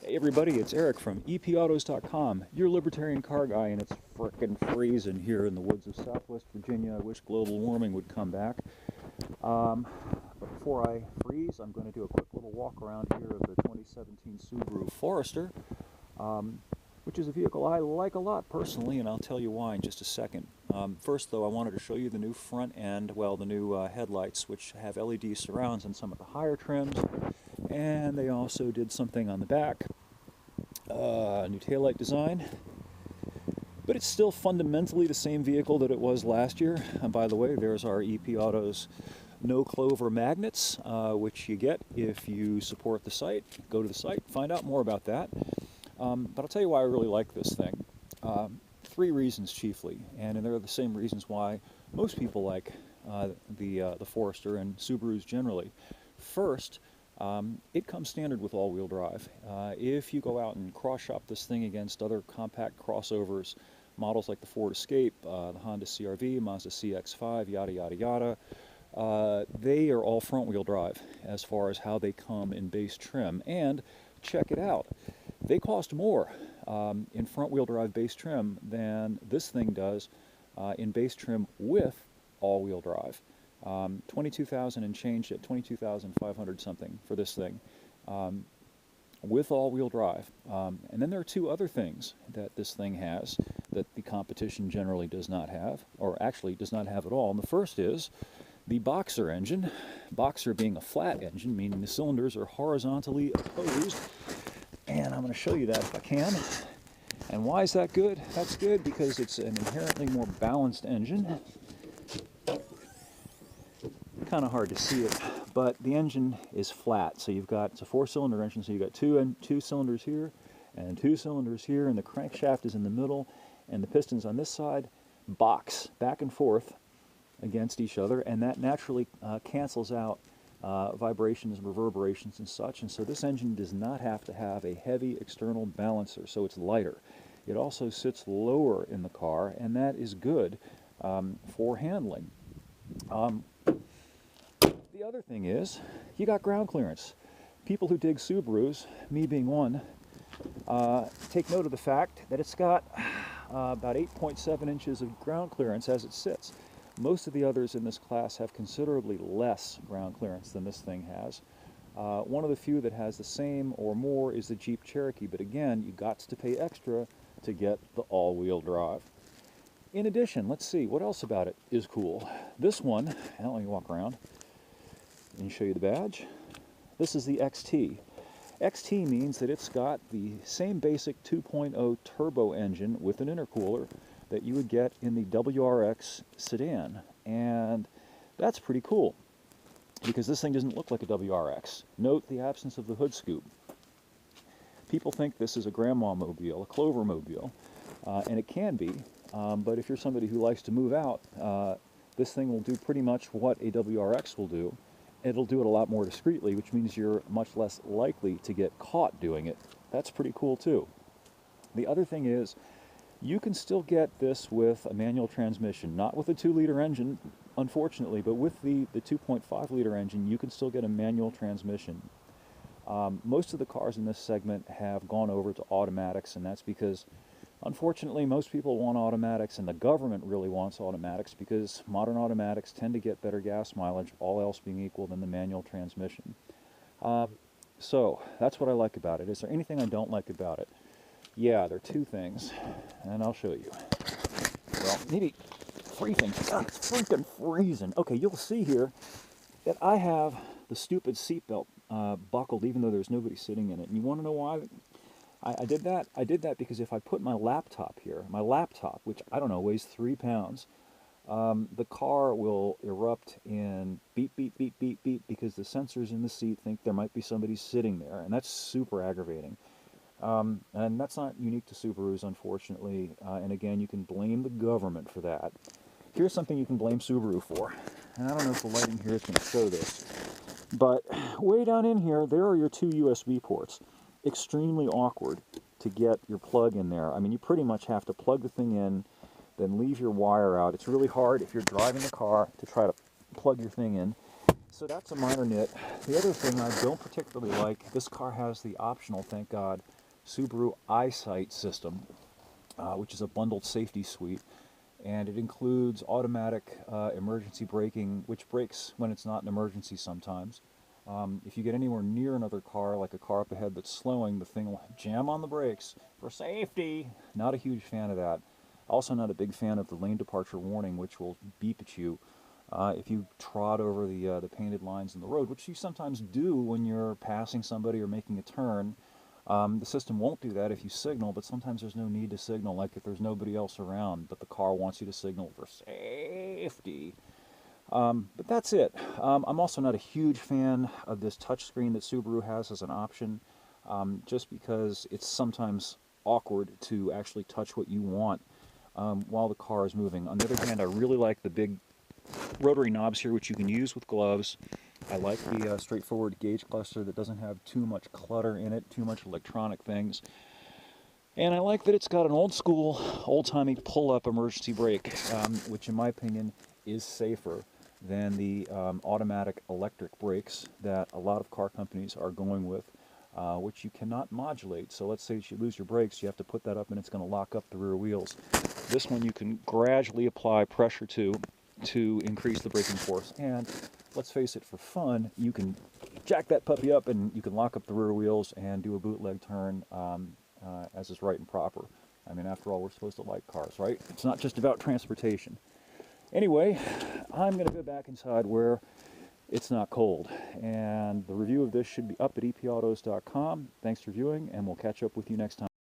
Hey everybody, it's Eric from epautos.com, your libertarian car guy, and it's frickin' freezing here in the woods of Southwest Virginia. I wish global warming would come back. But before I freeze, I'm going to do a quick little walk around here of the 2017 Subaru Forester, which is a vehicle I like a lot personally, and I'll tell you why in just a second. First though, I wanted to show you the new front end, well, the new headlights, which have LED surrounds on some of the higher trims, and they also did something on the back. New taillight design, but it's still fundamentally the same vehicle that it was last year. And by the way, there's our EP Autos no clover magnets, which you get if you support the site. Go to the site, find out more about that. But I'll tell you why I really like this thing. Three reasons chiefly, and they're the same reasons why most people like the Forester and Subarus generally. First, it comes standard with all-wheel drive. If you go out and cross-shop this thing against other compact crossovers, models like the Ford Escape, the Honda CR-V, Mazda CX-5, yada yada yada, they are all front-wheel drive as far as how they come in base trim. And check it out, they cost more in front-wheel drive base trim than this thing does in base trim with all-wheel drive. 22,000 and change at 22,500 something for this thing with all-wheel drive. And then there are two other things that this thing has that the competition generally does not have, or actually does not have at all. And the first is the Boxer engine. Boxer being a flat engine, meaning the cylinders are horizontally opposed. And I'm going to show you that if I can. And why is that good? That's good because it's an inherently more balanced engine. Kind of hard to see it, but the engine is flat. So it's a four-cylinder engine, so you've got two cylinders here and two cylinders here, and the crankshaft is in the middle, and the pistons on this side box back and forth against each other, and that naturally cancels out vibrations and reverberations and such. And so this engine does not have to have a heavy external balancer, so it's lighter. It also sits lower in the car, and that is good for handling. The other thing is, you got ground clearance. People who dig Subarus, me being one, take note of the fact that it's got about 8.7 inches of ground clearance as it sits. Most of the others in this class have considerably less ground clearance than this thing has. One of the few that has the same or more is the Jeep Cherokee, but again, you got to pay extra to get the all-wheel drive. In addition, let's see, what else about it is cool? This one, now let me walk around and show you the badge. This is the XT. XT means that it's got the same basic 2.0 turbo engine with an intercooler that you would get in the WRX sedan. And that's pretty cool because this thing doesn't look like a WRX. Note the absence of the hood scoop. People think this is a grandma mobile, a clover mobile, and it can be, but if you're somebody who likes to move out, this thing will do pretty much what a WRX will do. It'll do it a lot more discreetly, which means you're much less likely to get caught doing it. That's pretty cool too. The other thing is, you can still get this with a manual transmission, not with a 2-liter engine, unfortunately, but with the 2.5-liter engine, you can still get a manual transmission. Most of the cars in this segment have gone over to automatics, and that's because, unfortunately, most people want automatics, and the government really wants automatics because modern automatics tend to get better gas mileage, all else being equal, than the manual transmission. So that's what I like about it. Is there anything I don't like about it? Yeah, there are two things, and I'll show you. Well, maybe three things. God, it's freaking freezing. Okay, you'll see here that I have the stupid seatbelt buckled even though there's nobody sitting in it. And you want to know why I did that? I did that because if I put my laptop here, which I don't know, weighs 3 pounds, the car will erupt in beep, beep, beep, beep, beep because the sensors in the seat think there might be somebody sitting there, and that's super aggravating. And that's not unique to Subarus, unfortunately, and again, you can blame the government for that. Here's something you can blame Subaru for, and I don't know if the lighting here is going to show this, but way down in here, there are your two USB ports. Extremely awkward to get your plug in there. I mean, you pretty much have to plug the thing in, then leave your wire out. It's really hard if you're driving the car to try to plug your thing in. So that's a minor nit. The other thing I don't particularly like, this car has the optional, thank God, Subaru EyeSight system, which is a bundled safety suite. And it includes automatic emergency braking, which brakes when it's not an emergency sometimes. If you get anywhere near another car, like a car up ahead that's slowing, the thing will jam on the brakes for safety. Not a huge fan of that. Also not a big fan of the lane departure warning, which will beep at you if you trot over the painted lines in the road, which you sometimes do when you're passing somebody or making a turn. The system won't do that if you signal, but sometimes there's no need to signal, like if there's nobody else around, but the car wants you to signal for safety. But that's it. I'm also not a huge fan of this touchscreen that Subaru has as an option, just because it's sometimes awkward to actually touch what you want while the car is moving. On the other hand, I really like the big rotary knobs here, which you can use with gloves. I like the straightforward gauge cluster that doesn't have too much clutter in it, too much electronic things. And I like that it's got an old school, old-timey pull-up emergency brake, which in my opinion is safer than the automatic electric brakes that a lot of car companies are going with, which you cannot modulate. So let's say you lose your brakes, you have to put that up and it's going to lock up the rear wheels. This one you can gradually apply pressure to increase the braking force. And let's face it, for fun, you can jack that puppy up and you can lock up the rear wheels and do a bootleg turn as is right and proper. I mean, after all, we're supposed to like cars, right? It's not just about transportation. Anyway, I'm going to go back inside where it's not cold. And the review of this should be up at epautos.com. Thanks for viewing, and we'll catch up with you next time.